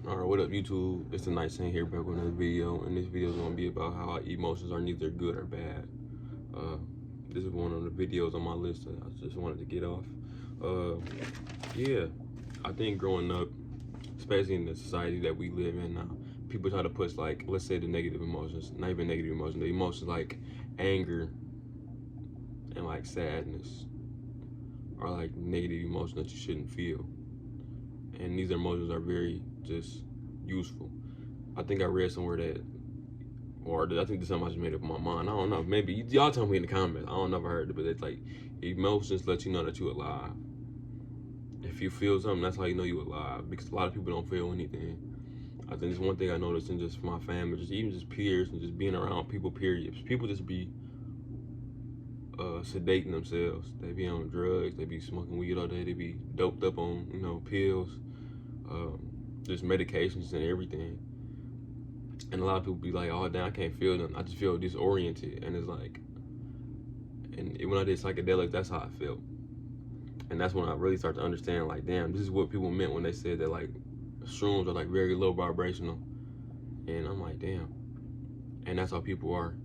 Alright, what up YouTube? It's the Night Saint here back with another video, and this video is going to be about how emotions are neither good or bad. Uh, this is one of the videos on my list that I just wanted to get off. Yeah, I think growing up, especially in the society that we live in now, people try to push like, let's say the negative emotions, not even negative emotions, the emotions like anger and like sadness are like negative emotions that you shouldn't feel. And these emotions are very just useful. I think I read somewhere that, or I think this something I just made up in my mind. I don't know. Maybe y'all tell me in the comments. I don't know if I heard it, but it's like emotions let you know that you're alive. If you feel something, that's how you know you're alive. Because a lot of people don't feel anything. I think it's one thing I noticed in just my family, just even just peers and just being around people. Period. People just be sedating themselves. They be on drugs. They be smoking weed all day. They be doped up on pills, um, just medications and everything. And a lot of people be like, oh damn, I can't feel nothing. I just feel disoriented. And it's like, and when I did psychedelics, that's how I felt. And that's when I really started to understand, like, damn, this is what people meant when they said that like shrooms are like very low vibrational. And I'm like, damn. And that's how people are.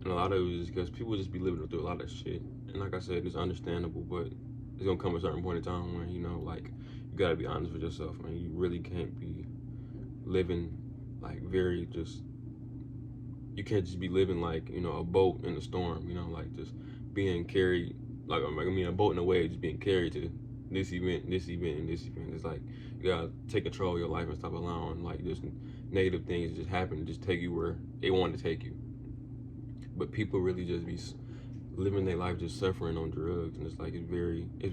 And a lot of it is because people just be living through a lot of shit. And like I said, it's understandable, but it's gonna come a certain point in time when, like, you gotta be honest with yourself, man. You really can't be living like very just, you can't just be living like, a boat in a storm, like just being carried, like, a boat in a wave just being carried to this event, this event, and this event. It's like, you gotta take control of your life and stop allowing like just negative things to just happen and just take you where they want to take you. But people really just be living their life just suffering on drugs, and it's like, it's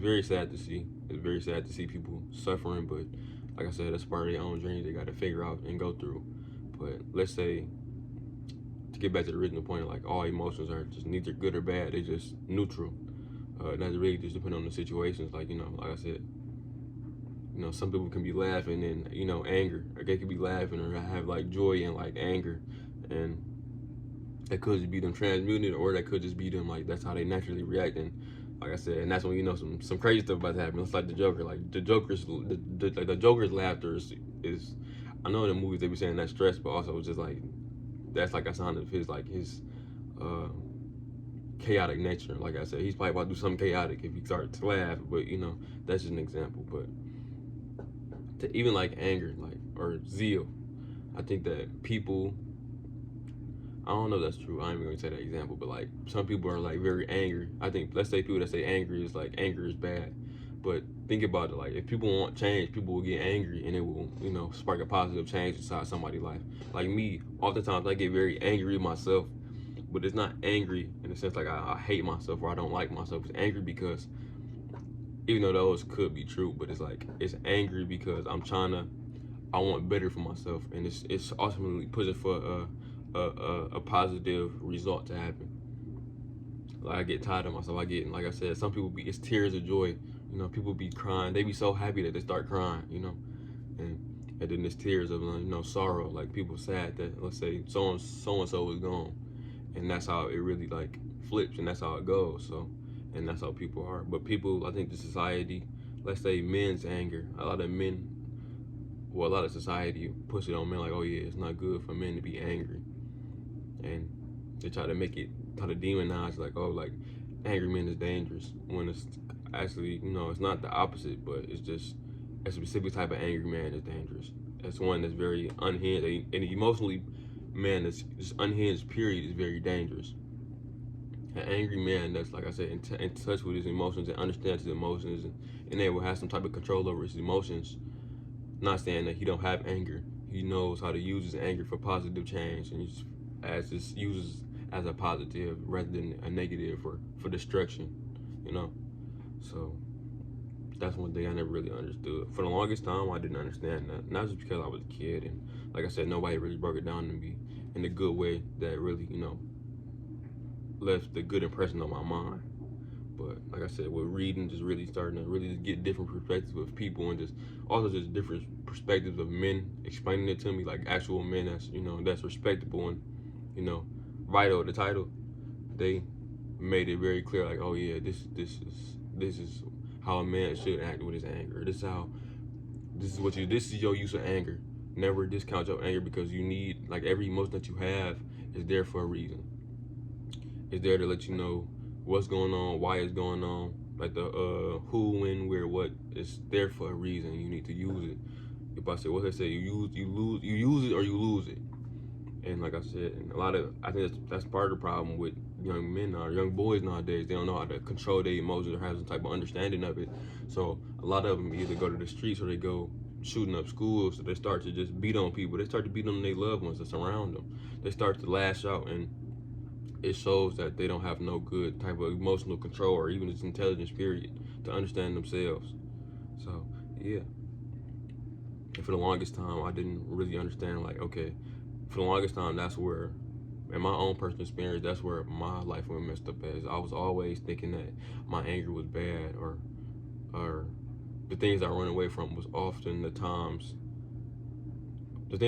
very sad to see. It's very sad to see people suffering, but like I said, that's part of their own journey they got to figure out and go through. But let's say, to get back to the original point, like, all emotions are just neither good or bad, they're just neutral. That's really just depending on the situations. Like, like I said, some people can be laughing and, anger, or they could be laughing or have like joy and like anger, and that could just be them transmuted, or that could just be them like that's how they naturally react. And like I said, and that's when some crazy stuff about to happen. It's like the Joker, like the Joker's laughter is I know in the movies they be saying that's stress, but also it's just like that's like a sign of his uh, chaotic nature. Like I said, he's probably about to do something chaotic if he starts to laugh. But that's just an example. But to even like anger, like, or zeal, I think that people, I don't know if that's true. I ain't even gonna say that example, but like some people are like very angry. I think, let's say people that say angry is like anger is bad, but think about it, like if people want change, people will get angry and it will, spark a positive change inside somebody's life. Like me, oftentimes I get very angry with myself, but it's not angry in the sense like I hate myself or I don't like myself. It's angry because, even though those could be true, but it's like, it's angry because I want better for myself, and it's ultimately pushing for a positive result to happen. Like, I get tired of myself. I get, like I said, some people it's tears of joy. People be crying. They be so happy that they start crying. And then there's tears of sorrow. Like, people sad that, let's say, so and so is gone, and that's how it really like flips, and that's how it goes. So, and that's how people are. But people, I think the society, let's say men's anger, a lot of men, well, a lot of society push it on men like, oh yeah, it's not good for men to be angry, and they try to demonize, like, oh, like, angry men is dangerous, when it's actually, it's not the opposite, but it's just a specific type of angry man is dangerous. It's one that's very unhinged, and emotionally, man that's just unhinged, period, is very dangerous. An angry man that's, like I said, in touch with his emotions and understands his emotions, and able to have some type of control over his emotions. Not saying that he don't have anger. He knows how to use his anger for positive change, and uses as a positive rather than a negative for destruction. So that's one thing I never really understood. For the longest time, I didn't understand that. Not just because I was a kid, and like I said, nobody really broke it down to me in a good way that really, left a good impression on my mind. But like I said, with reading, just really starting to really just get different perspectives with people, and just also just different perspectives of men explaining it to me, like actual men that's respectable and vital. The title, they made it very clear, like, oh yeah, this is how a man should act with his anger. This is how This is your use of anger. Never discount your anger, because you need, like, every emotion that you have is there for a reason. It's there to let you know what's going on, why it's going on, like the who, when, where, what. It's there for a reason. You need to use it. If I say what I say, you use it or you lose it. And like I said, and I think that's part of the problem with young men or young boys nowadays. They don't know how to control their emotions or have some type of understanding of it. So a lot of them either go to the streets or they go shooting up schools. So they start to just beat on people. They start to beat on their loved ones that surround them. They start to lash out, and it shows that they don't have no good type of emotional control or even just intelligence, period, to understand themselves. So yeah. And for the longest time, I didn't really understand, like, okay, for the longest time, that's where, in my own personal experience, that's where my life went messed up as. I was always thinking that my anger was bad, or the things I run away from was often the times, was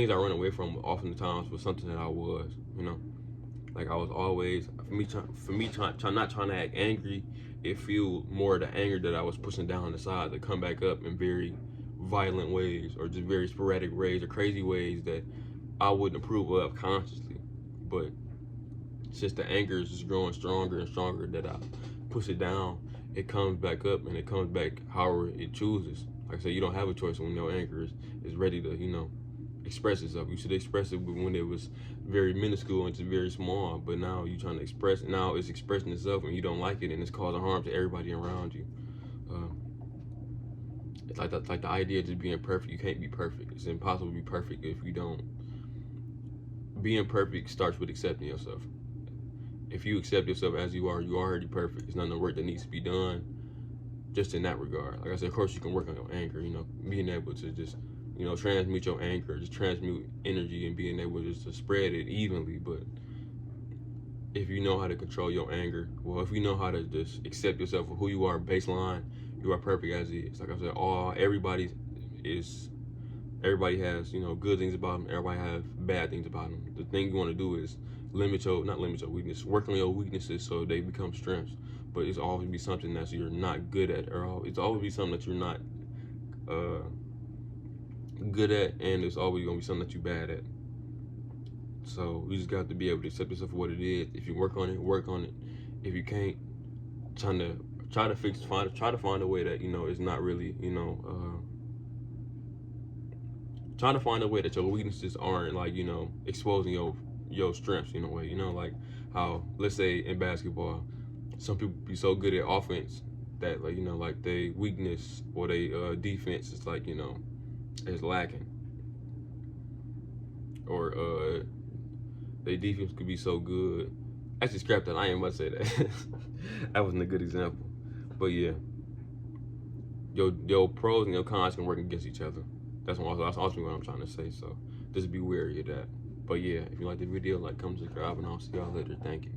something that I was, you know? Like, I was always, for me not trying to act angry, it fueled more the anger that I was pushing down the side to come back up in very violent ways, or just very sporadic ways, or crazy ways that I wouldn't approve of consciously. But since the anger is just growing stronger and stronger, that I push it down, it comes back up, and it comes back however it chooses. Like I said, you don't have a choice when your anger is ready to, express itself. You should express it when it was very minuscule and just very small, but now you're trying to express it. Now it's expressing itself, and you don't like it, and it's causing harm to everybody around you. It's like the idea of just being perfect. You can't be perfect. It's impossible to be perfect if you don't. Being perfect starts with accepting yourself. If you accept yourself as you are already perfect. It's not no work that needs to be done just in that regard. Like I said, of course you can work on your anger, being able to just, transmute your anger, just transmute energy, and being able just to spread it evenly. But if you know how to control your anger, well, if you know how to just accept yourself for who you are, baseline, you are perfect as is. Like I said, everybody has, good things about them. Everybody have bad things about them. The thing you want to do is not limit your weakness, work on your weaknesses so they become strengths. But it's always be something that you're not good at, or it's always be something that you're not good at, and it's always gonna be something that you're bad at. So you just got to be able to accept yourself for what it is. If you work on it, work on it. If you can't, try to find a way that it's not really trying to find a way that your weaknesses aren't, like, exposing your strengths in a way. Like how, let's say in basketball, some people be so good at offense that, like, like they weakness or they defense is like, is lacking, or their defense could be so good. Actually, scrap that. I ain't about to say that. That wasn't a good example. But yeah, your pros and your cons can work against each other. That's also what I'm trying to say. So just be wary of that. But yeah, if you like the video, like, comment, subscribe, and I'll see y'all later. Thank you.